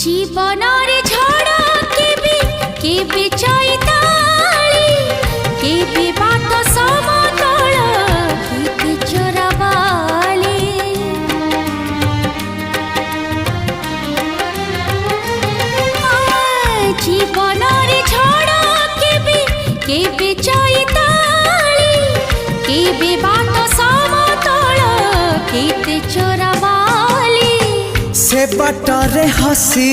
जीवनरे झड़ केबे चैताली केबे बात समतल केबे चोराबाली जीवनरे झड़ केबे चैताली केबे बात समतल केबे चोराबाली से बटरे हसी